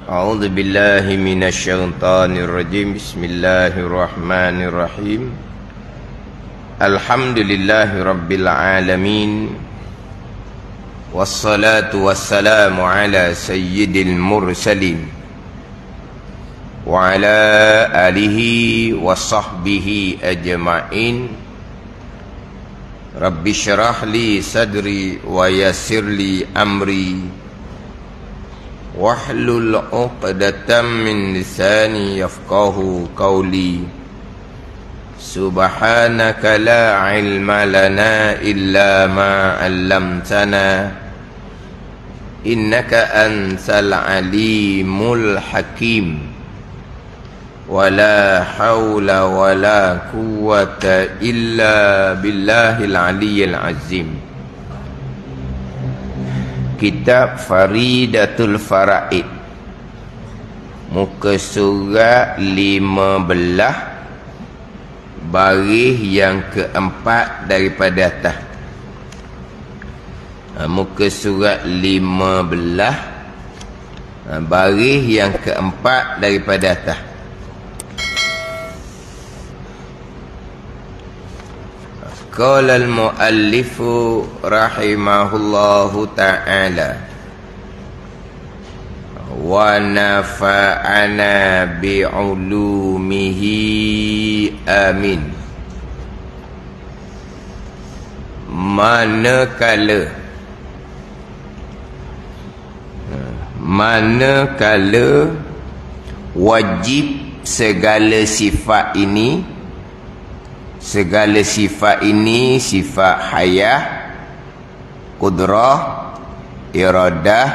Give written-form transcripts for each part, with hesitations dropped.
A'udzu billahi minasyaitonir rajim. Bismillahirrahmanirrahim. Alhamdulillahi rabbil alamin. Wassalatu wassalamu ala sayyidil mursalin wa ala alihi wa sahbihi ajma'in. Rabbi syrah li sadri wa yassir li amri wahlul 'uqdatam min lisani yafqahu qawli. Subhanaka la ilma lana illa ma 'allamtana innaka antal alimul hakim. Wala haula wala quwwata illa billahil aliyyil azim. Kitab Faridatul Faraid, muka surat 15, baris yang keempat daripada atas. Muka surat 15, baris yang keempat daripada atas. Qala al-muallifu rahimahullahu ta'ala wa nafa'ana bi'ulumihi amin. Manakala wajib segala sifat ini, sifat hayah, qudrah, iradah,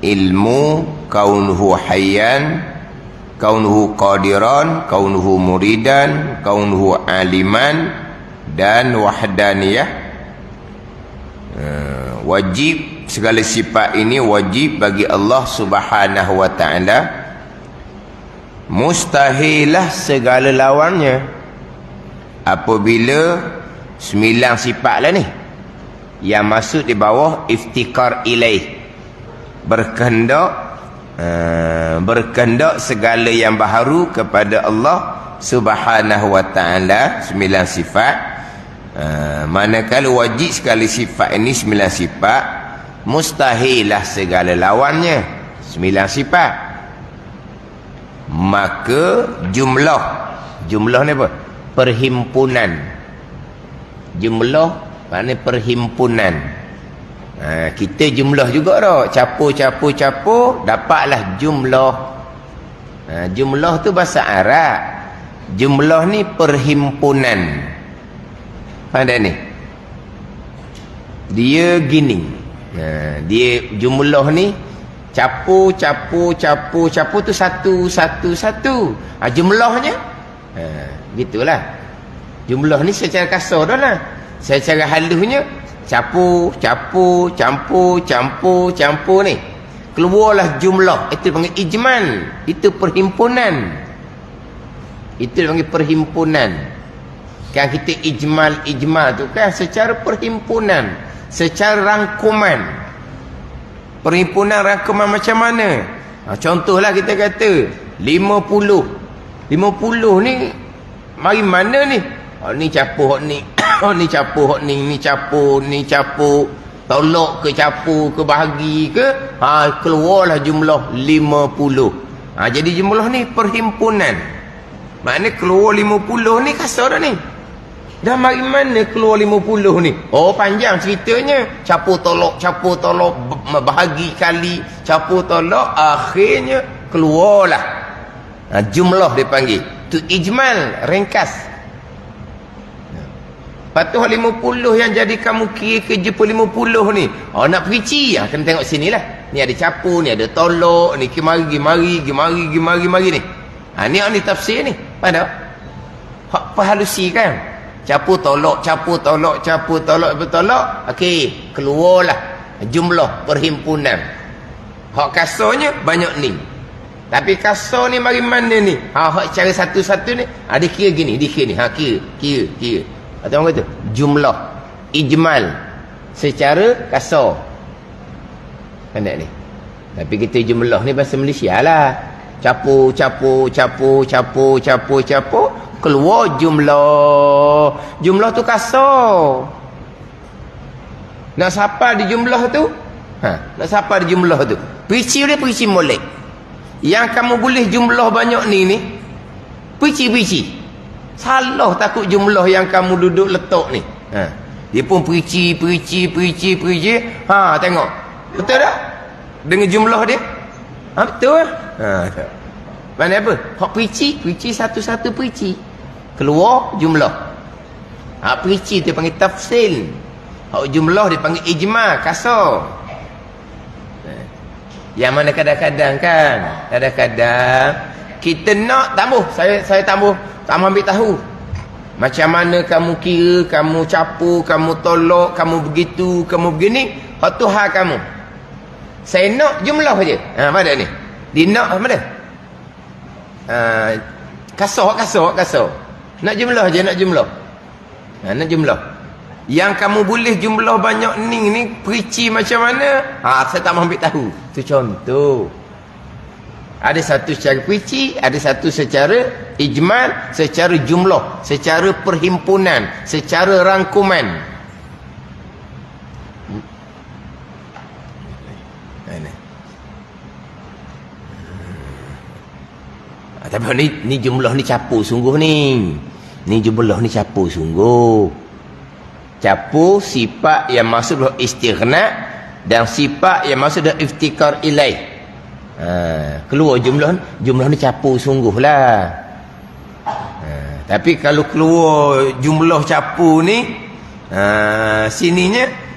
ilmu, kaunuhu hayyan, kaunuhu qadiran, kaunuhu muridan, kaunuhu aliman, dan wahdaniyah. Wajib segala sifat ini wajib bagi Allah Subhanahu wa ta'ala. Mustahilah segala lawannya. Apabila 9 sifat lah ni yang masuk di bawah iftikar ilaih, berkehendak segala yang baharu kepada Allah Subhanahu wa ta'ala. 9 sifat. Manakala wajib sekali sifat ini 9 sifat, mustahilah segala lawannya 9 sifat. Maka jumlah ni apa? Perhimpunan. Jumlah maknanya perhimpunan. Kita jumlah juga dah. Capur dapatlah jumlah. Jumlah tu bahasa Arab. Jumlah ni perhimpunan. Faham tak ni? Dia gini. Dia jumlah ni capur tu satu. Jumlahnya gitulah. Jumlah ni secara kasar dah lah. Secara halusnya campur ni keluarlah jumlah. Itu panggil ijmal. Itu perhimpunan. Itu panggil perhimpunan. Kan kita ijmal tu kan secara perhimpunan, secara rangkuman. Perhimpunan rangkuman macam mana? Contohlah kita kata 50 ni mari mana ni? Ni capur ni. Ni capur ni capur. Tolak ke capur ke bahagi ke? Keluarlah jumlah 50. Jadi jumlah ni perhimpunan. Maknanya keluar 50 ni kasar dah ni. Dah mari mana keluar 50 ni? Panjang ceritanya. Capur tolak, bahagi kali, capur tolak, akhirnya keluarlah jumlah dipanggil. Tu ijmal, ringkas. Patuh 50 yang jadi kamu kira kerja per 50 ni. Nak perici, kena tengok sini lah. Ni ada capur, ni ada tolak, ni gimari ni. Ni tafsir ni. Pada hak perhalusi kan. Capur tolak. Okey, keluarlah jumlah perhimpunan. Hak kasarnya banyak ni. Tapi kasar ni mari mana ni? Hak cara satu-satu ni ada kira gini, dikira ni. Kira. Atau orang kata jumlah, ijmal secara kasar. Kan tak ni? Tapi kita jumlah ni bahasa Malaysia lah. Capu, keluar jumlah. Jumlah tu kasar. Nak siapa di jumlah tu? Nak siapa di jumlah tu? Perici dia perici molek. Yang kamu boleh jumlah banyak ni. Perici. Salah takut jumlah yang kamu duduk letak ni. Dia pun perici. Tengok. Betul tak? Dengan jumlah dia? Betul. Mana apa? Hak perici satu-satu perici. Keluar jumlah. Perici dia panggil tafsil. Hak jumlah dia panggil ijma, kasar. Yang mana kadang-kadang kan, kita nak tambah, saya tambah ambil tahu. Macam mana kamu kira, kamu capu, kamu tolak, kamu begitu, kamu begini, hak tu hal kamu. Saya nak jumlah je. Mana ni? Dia nak mana? Kasar. Nak jumlah je, nak jumlah. Nak jumlah. Yang kamu boleh jumlah banyak ni perici macam mana? Saya tak mahu ambil tahu. Itu contoh. Ada satu secara perici, ada satu secara ijmal, secara jumlah, secara perhimpunan, secara rangkuman. Tapi ni jumlah ni capu sungguh ni. Ni jumlah ni capu sungguh. Capu sifat yang maksud adalah istighna dan sifat yang maksud adalah iftikar ilaih. Keluar jumlah ni capu sungguhlah. Tapi kalau keluar jumlah capu ni sininya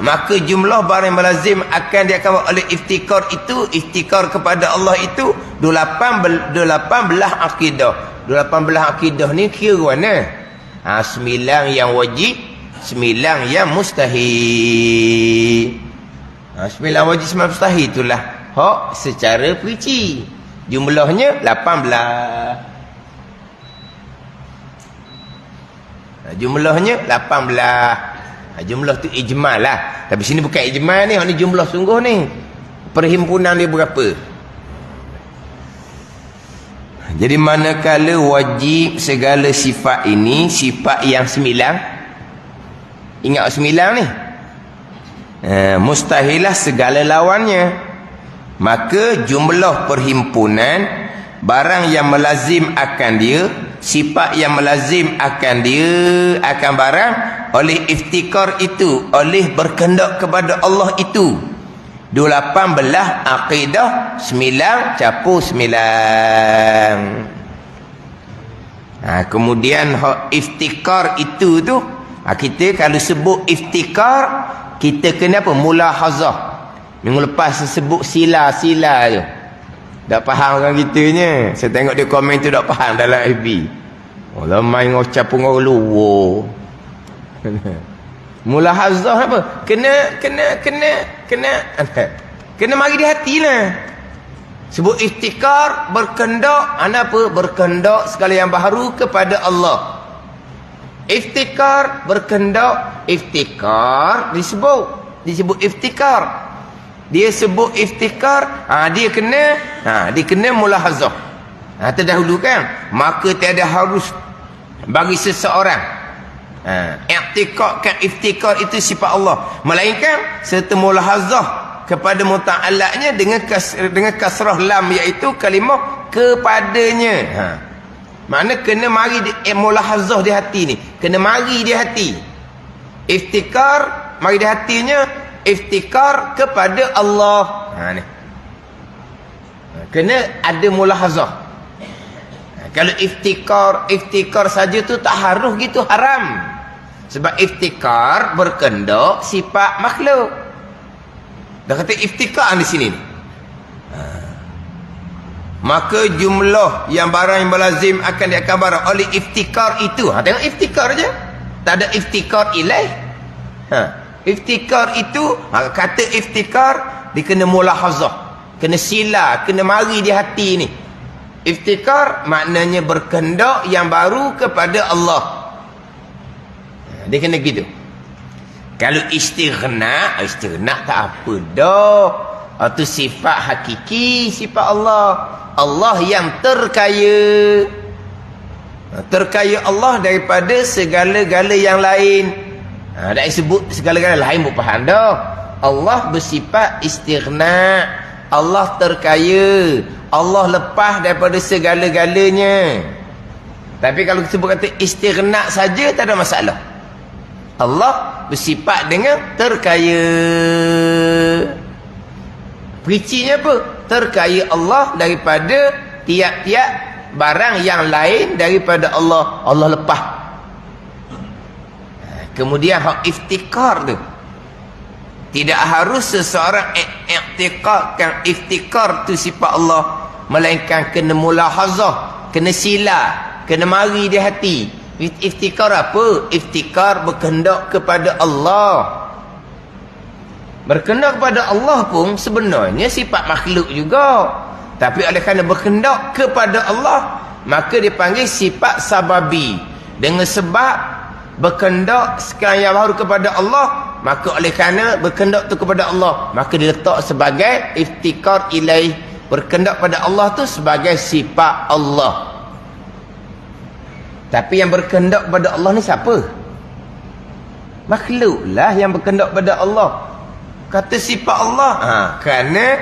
maka jumlah barang melazim akan diakan oleh iftikar itu, iftikar kepada Allah itu 18 akidah. 18 akidah ni kira mana? 9 yang wajib, 9 yang mustahil. 9 wajib 9 mustahil itulah hak secara perici. Jumlahnya 18. Jumlahnya 18. Jumlah tu ijmal lah. Tapi sini bukan ijmal ni, ni jumlah sungguh ni. Perhimpunan dia berapa? Jadi manakala wajib segala sifat ini, sifat yang 9. Ingat 9 ni. Mustahilah segala lawannya. Maka jumlah perhimpunan, barang yang melazim akan dia, sifat yang melazim akan dia, akan barang oleh iftikar itu, oleh berkehendak kepada Allah itu 18 akidah 9 capu 9. Kemudian iftikar itu tu kita kalau sebut iftikar, kita kena apa? Mulahazah. Minggu lepas sebut sila-sila tu tak faham orang kitanya. Saya tengok dia komen tu tak faham dalam FB. Allah main ngocap pun orang luar. Mulahazah apa? Kena mari di hati lah. Sebut iftikar, berkendak. Apa? Berkendak segala yang baharu kepada Allah. Iftikar, berkendak. Iftikar disebut iftikar. Dia sebut iftikar, dia kena mulahazah. Terdahulu kan, maka tiada harus bagi seseorang i'tikadkan iftikar itu sifat Allah, melainkan serta mulahazah kepada muta'allaqnya dengan kasrah lam, iaitu kalimah kepadanya. Makna kena mari mulahazah di hati ni, kena mari di hati. Iftikar mari di hatinya, iftikar kepada Allah. Ni kena ada mulahazah. Kalau iftikar saja tu tak harus gitu, haram. Sebab iftikar berkendak sifat makhluk. Dah kata iftikar di sini. Maka jumlah yang barang yang berlazim akan diakabar oleh iftikar itu. Tengok iftikar je. Tak ada iftikar ilaih. Iftikar itu, kata iftikar dia kena mulahazah, kena sila, kena mari di hati ni. Iftikar maknanya berkehendak yang baru kepada Allah. Dia kena gitu. Kalau istighna tak apa dah. Itu sifat hakiki, sifat Allah. Allah yang terkaya. Terkaya Allah daripada segala-gala yang lain. Dah disebut segala-gala lain bukan faham dah. Allah bersifat istighna. Allah terkaya. Allah lepas daripada segala-galanya. Tapi kalau kita sebut kata istighna saja, tak ada masalah. Allah bersifat dengan terkaya. Perincinya apa? Terkaya Allah daripada tiap-tiap barang yang lain daripada Allah. Allah lepas. Kemudian hak iftikar tu, tidak harus seseorang iktiqadkan iftikar tu sifat Allah, melainkan kena mulahazah, kena sila, kena mari di hati. Iftikar apa? Iftikar berkehendak kepada Allah. Berkehendak kepada Allah pun sebenarnya sifat makhluk juga, tapi oleh kerana berkehendak kepada Allah, maka dipanggil sifat sababi. Dengan sebab berkehendak sekarang yang baru kepada Allah, maka oleh kerana berkehendak tu kepada Allah, maka diletak sebagai iftikar ilaih. Berkehendak pada Allah tu sebagai sifat Allah. Tapi yang berkehendak pada Allah ni siapa? Makhluklah yang berkehendak pada Allah. Kata sifat Allah, kerana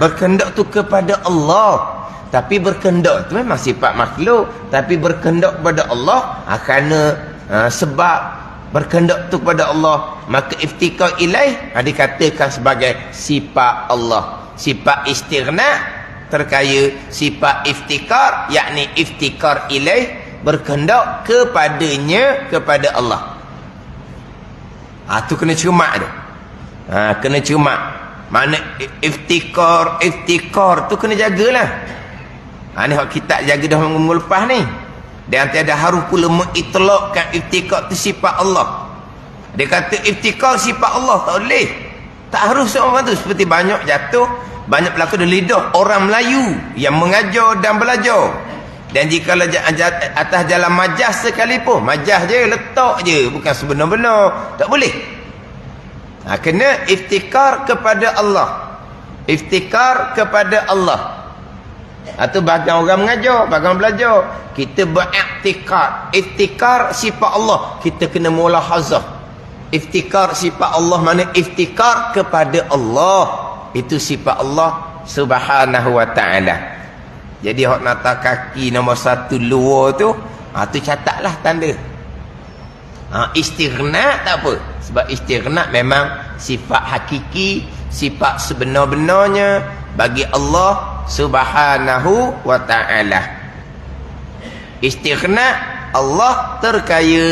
berkehendak tu kepada Allah. Tapi berkehendak tu memang sifat makhluk, tapi berkehendak kepada Allah kerana sebab berkehendak tu kepada Allah, maka iftikar ilaih dikatakan sebagai sifat Allah. Sifat istighna, terkaya. Sifat iftikar, yakni iftikar ilaih, berkehendak kepadanya, kepada Allah. Tu kena cermat tu. Kena cermat. Mana iftikar tu kena jagalah. Ni hak kita jaga dah minggu lepas ni. Dan tiada harus pula mengitlaqkan iftikar tu sifat Allah. Dia kata iftikar sifat Allah, tak boleh. Tak harus seorang tu. Seperti banyak jatuh, banyak berlaku di lidah orang Melayu yang mengajar dan belajar. Dan jika atas jalan majaz sekalipun, majaz je, letak je, bukan sebenar-benar, tak boleh. Kena iftikar kepada Allah. Iftikar kepada Allah. Itu bahagian orang mengajar, bahagian belajar. Kita beriktikar. Iftikar sifat Allah, kita kena mulahazah. Iftikar sifat Allah, mana iftikar kepada Allah. Itu sifat Allah subhanahu wa ta'ala. Jadi hak nata kaki nombor 1 luar tu, tu catatlah tanda. Istighna tak apa. Sebab istighna memang sifat hakiki, sifat sebenar-benarnya bagi Allah subhanahu wa ta'ala. Istighna, Allah terkaya.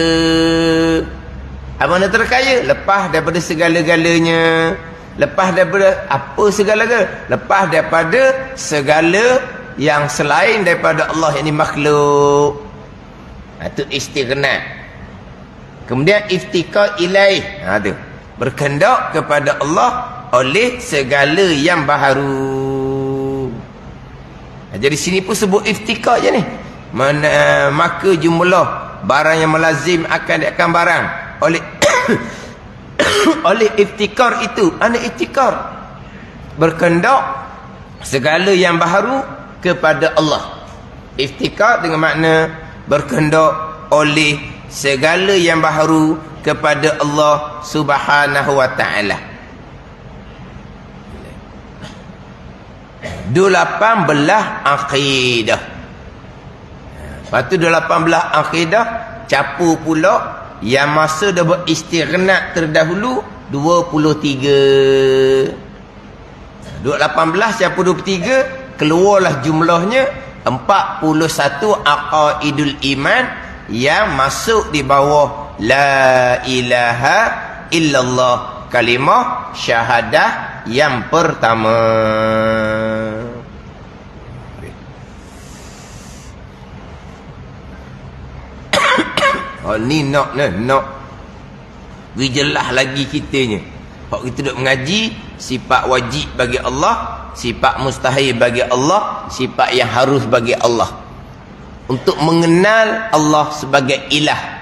Apa mana terkaya? Lepas daripada segala-galanya. Lepas daripada apa segala-galanya? Lepas daripada segala yang selain daripada Allah, yang ini makhluk. Itu istighna. Kemudian iftikar ilaih, tu berkehendak kepada Allah oleh segala yang baharu. Jadi sini pun sebut iftikar je ni. Maka jumlah barang yang melazim akan diakan barang oleh oleh iftikar itu. Ana iftikar berkehendak segala yang baharu kepada Allah. Iftikar dengan makna berkehendak oleh segala yang baharu kepada Allah subhanahu wa ta'ala. 18 akidah. Lepas tu 18 akidah capu pula yang masa dah beristighna terdahulu 23. 18 capu 23, keluarlah jumlahnya 41 aqaidul iman yang masuk di bawah la ilaha illallah, kalimah syahadah yang pertama. Ni nak jelas lagi kitanya. Kalau kita duduk mengaji sifat wajib bagi Allah, sifat mustahil bagi Allah, sifat yang harus bagi Allah. Untuk mengenal Allah sebagai ilah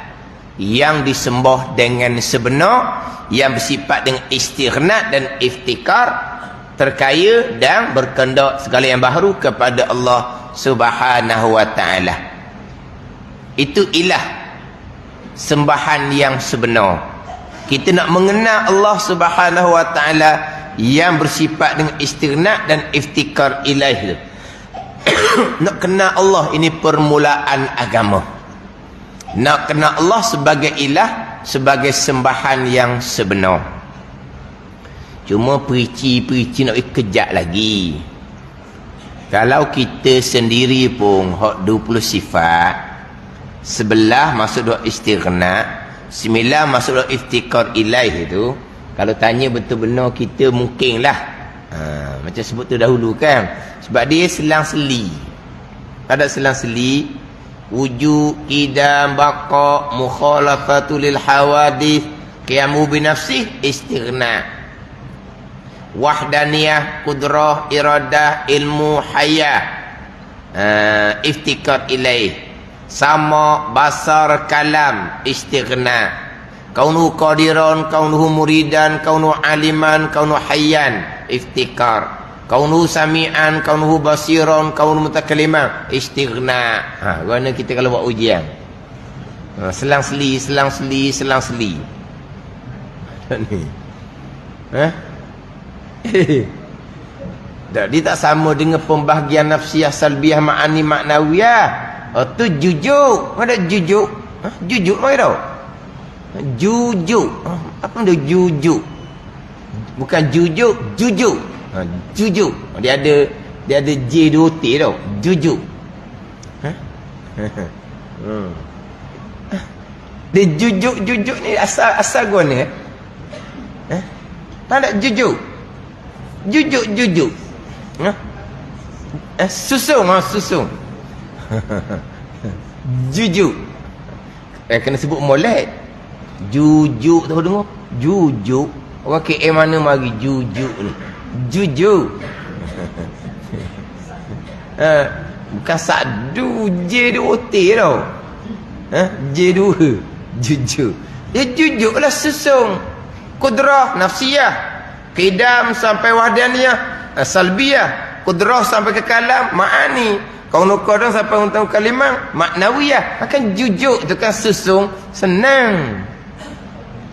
yang disembah dengan sebenar, yang bersifat dengan istighna dan iftikar, terkaya dan berkehendak segala yang baharu kepada Allah Subhanahu wa taala. Itu ilah, sembahan yang sebenar. Kita nak mengenal Allah Subhanahu wa taala yang bersifat dengan istighna dan iftikar ilahi. Nak kenal Allah, ini permulaan agama. Nak kenal Allah sebagai ilah, sebagai sembahan yang sebenar. Cuma perici nak kejap lagi. Kalau kita sendiri pun hak 20 sifat, 11 masuk dalam istighna, 9 masuk dalam iftikar ilaih itu, kalau tanya betul benar kita mungkinlah. Macam sebut tu dahulu kan. Sebab dia selang-seli. Tak ada selang-seli. Wujud, qidam, baqa, mukhalafatul lil hawadith, qiyamu binafsih, istighna. Wahdaniyah, kudrah, iradah, ilmu, hayah, iftikar ilaih. Sama, basar, kalam, istighna. Kaunuhu qadiran, kaunuhu muridan, kaunuhu aliman, kaunuhu hayyan, iftikar. Kaunuhu sami'an, kaunuhu basiran, kaunuhu mutakaliman, istighna. Gimana kita kalau buat ujian? Selang-seli. Dia tak sama dengan pembahagian nafsiyah, salbiyah, ma'ani, maknawiyah. Tu jujuk. Ada jujuk? Jujuk apa itu? Jujuk. Apa itu jujuk? Bukan jujuk, jujuk. Jujuk. Dia ada J 2 T tau. Jujuk. Dia jujuk ni asal gua ni. Tak ada jujuk. Jujuk. Susung. Jujuk. Kena sebut molek. Jujuk tahu dengar? Jujuk. Orang KM mana mari jujuk ni? Jujuk. Bukan sadu J2T tau. J2. Jujuk. Dia jujuk lah susung. Kudrah nafsiyah, qidam sampai wahdaniyah, salbiyah, kudrah sampai ke kalam, ma'ani, kaunu qadam sampai untuk kalimah, maknawiyah. Akan jujuk tu kan susung, senang.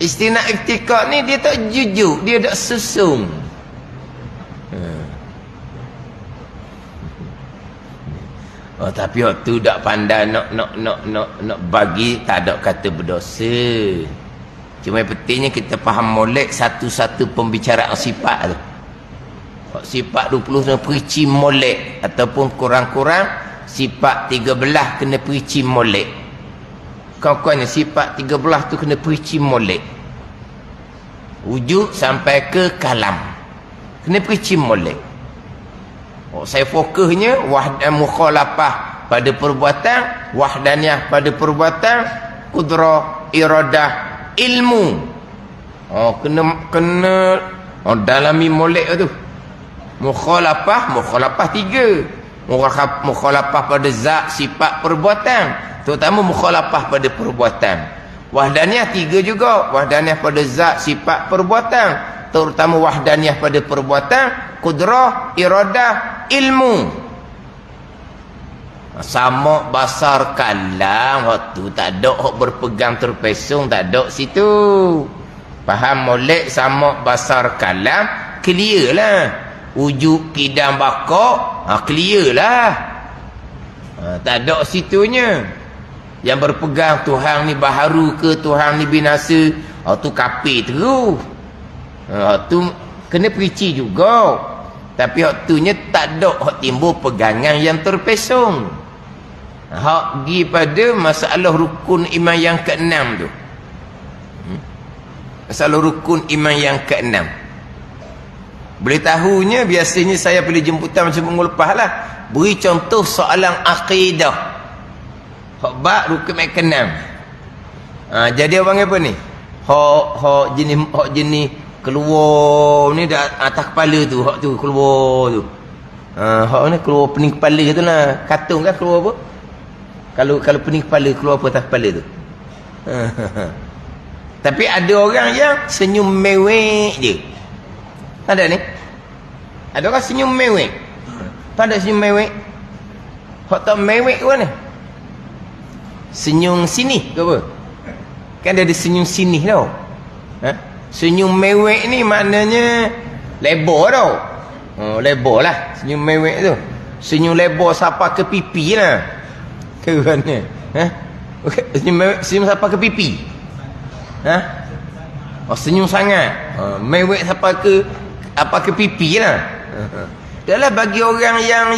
Istighna iftikar ni dia tak jujuk, dia tak susung. Tapi waktu tak pandai nak bagi, tak ada kata berdosa. Cuma yang pentingnya kita faham molek satu-satu pembicaraan sifat tu. Sifat 20 kena perici molek, ataupun kurang-kurang sifat 13 kena perici molek. Kawan-kawannya sifat 13 tu kena perici molek. Wujud sampai ke kalam kena perici molek. Saya fokusnya wahdan mukhalafah pada perbuatan, wahdaniyah pada perbuatan, kudrah, iradah, ilmu. Kena dalami molek tu. Mukhalafah 3. Mukhalafah pada zat, sifat, perbuatan, terutama mukhalafah pada perbuatan. Wahdaniyah 3 juga. Wahdaniyah pada zat, sifat, perbuatan, terutama wahdaniyah pada perbuatan, kudrah, iradah, ilmu. Sama basar kalam, waktu tak ada hak berpegang terpesong, tak ada situ. Faham molek sama basar kalam, clear lah. Wujud, qidam, baqa, clear lah. Tak ada situnya. Yang berpegang Tuhan ni baharu ke, Tuhan ni binasa, tu kafir terus. Tu kena perici juga. Tapi waktunya tak ada hak timbul pegangan yang terpesong. Hak pergi pada masalah rukun iman yang ke-6 tu. Masalah rukun iman yang ke-6. Boleh tahunya biasanya saya pilih jemputan macam minggu lepas lah. Beri contoh soalan akidah. Hak bab rukun iman ke-6. Jadi orang apa ni? Hak jenis keluar ni atas kepala tu, hak tu keluar tu. Hak ni keluar pening kepala tu lah. Katung kan keluar apa? Kalau pening kepala keluar apa atas kepala tu? Tapi ada orang yang senyum mewek je. Ada ni? Ada orang senyum mewek. Pada senyum mewek. Hak tak mewek ke mana? Senyum sini ke apa? Kan dia ada senyum sini tau. Ha? Senyum mewek ni maknanya lebar tau. Oh, lebar lah senyum mewek tu. Senyum lebar sampai ke pipi lah. Ke mana? Ha? Senyum sampai ke pipi. Ha? Oh, senyum sangat. Mewek sampai ke pipi lah. Adalah bagi orang yang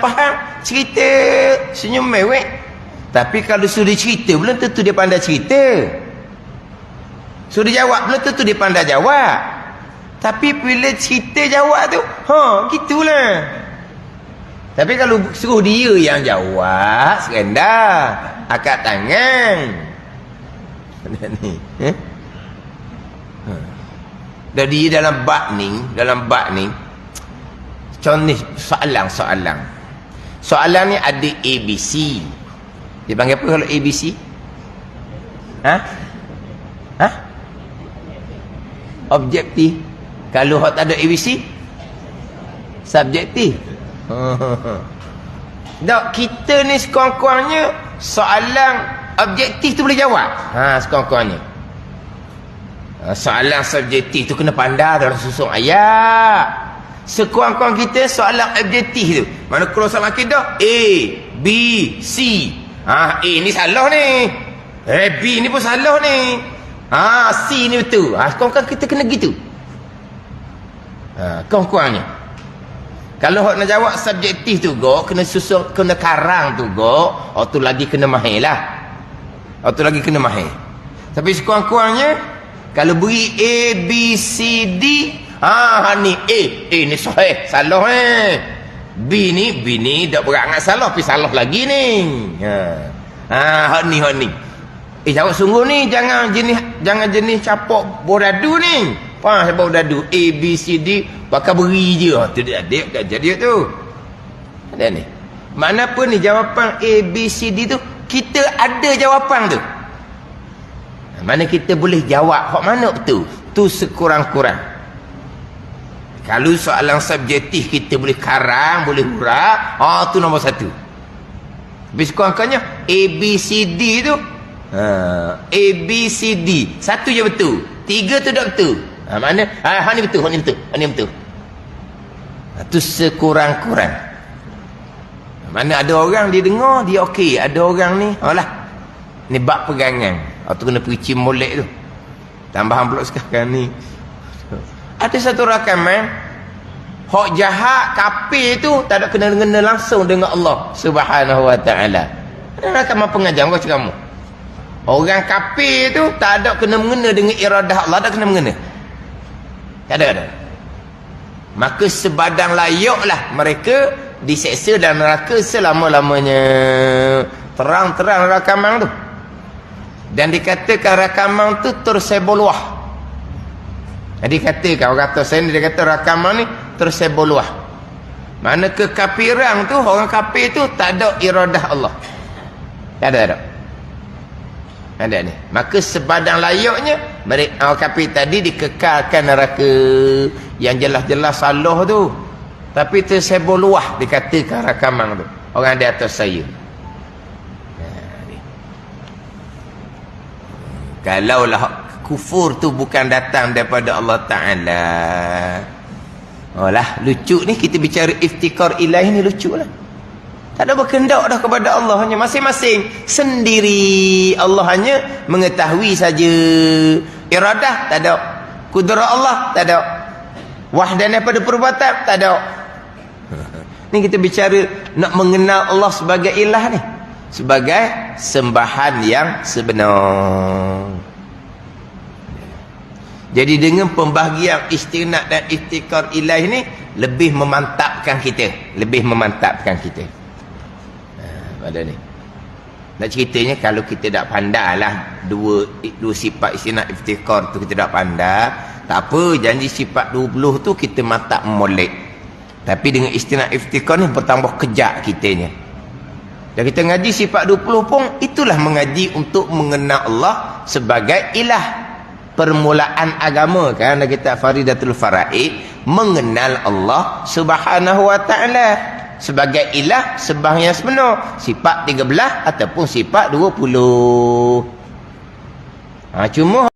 faham cerita senyum mewek. Tapi kalau suruh cerita belum tentu dia pandai cerita. Suruh jawab belum tentu dia pandai jawab. Tapi bila cerita jawab tu, gitulah. Tapi kalau suruh dia yang jawab, serendah, angkat tangan. Ni, Dan dia dalam bab ni, contoh soalan ni ada ABC. Dia panggil apa kalau ABC? Objektif. Kalau hak tak ada ABC, subjektif. Tak, kita ni sekurang-kurangnya soalan objektif tu boleh jawab. Sekurang-kurangnya. Soalan subjektif tu kena pandai dalam susun ayat. Sekurang-kurang kita soalan objektif tu. Mana kalau soalan akidah A, B, C. A ni salah ni. B ni pun salah ni. C ni betul. Sekurang-kurang kita kena gitu. Kurang-kurangnya. Kalau nak jawab subjektif tu kena susun, kena karang tu tu lagi kena mahir lah. Tu lagi kena mahir. Tapi sekurang-kurangnya kalau beri A, B, C, D, ni A ni sahih, salah B ni tak berangat salah, tapi salah lagi ni. Hak ni. Jawab sungguh ni, jangan jenis capok boradu ni. Siapa boradu A, B, C, D, bakal beri je. Tu dia jadi tu. Ada ni. Mana pun ni jawapan A, B, C, D tu, kita ada jawapan tu. Mana kita boleh jawab hak mana betul? Tu sekurang-kurang. Kalau soalan subjektif kita boleh karang, boleh huraf, tu nombor satu. Tapi sekurang-kurangnya A, B, C, D tu, A, B, C, D, satu je betul, tiga tu tak betul. Mana? Ni betul, ni betul. Tu sekurang-kurang. Mana ada orang dia dengar, dia okey. Ada orang ni, ni bab pegangan. Tu kena pergi molek tu. Tambahan pula sekarang ni. Ada satu rakaman, hak jahat, kafir tu tak ada kena-kena langsung dengan Allah Subhanahu Wa Taala. Ada rakaman pengajar kau cakap kamu. Orang kafir tu tak ada kena-mengena dengan iradah Allah, tak kena-mengena. Tak ada. Maka sebadang layaklah mereka diseksa dalam neraka selama-lamanya. Terang-terang rakaman tu. Dan dikatakan rakaman tu tersebar luah. Jadi katakan orang kata saya ni, dia kata rakaman ni tersebar luah. Mana kekafiran tu, orang kafir tu tak ada iradah Allah. Tak ada. Ada ni. Maka sebadang layaknya mereka orang kafir tadi dikekalkan neraka yang jelas-jelas salah tu. Tapi tersebar luah dikatakan rakaman tu. Orang di atas saya. Kalaulah kufur tu bukan datang daripada Allah Ta'ala. Lucu ni kita bicara iftikar ilahi ni lucu lah. Tak ada berkendak dah kepada Allah, hanya masing-masing sendiri. Allah hanya mengetahui saja. Iradah tak ada. Kudrat Allah tak ada. Wahdanah pada perbuatan tak ada. Ni kita bicara nak mengenal Allah sebagai ilah ni, sebagai sembahan yang sebenar. Jadi dengan pembahagian istinad dan iftikar ilahi ni lebih memantapkan kita. Pada ni. Nak ceritanya kalau kita tak pandai lah dua sifat istinad iftikar tu kita tak pandai, tak apa, janji sifat 20 tu kita mantap molek. Tapi dengan istinad iftikar ni bertambah kejak kitanya. Dan kita ngaji sifat 20 pun itulah mengaji untuk mengenal Allah sebagai ilah. permulaan agama kan ada kitab Faridatul Faraid, mengenal Allah Subhanahu wa taala sebagai ilah sembah yang sebenar, sifat 13 ataupun sifat 20. Cuma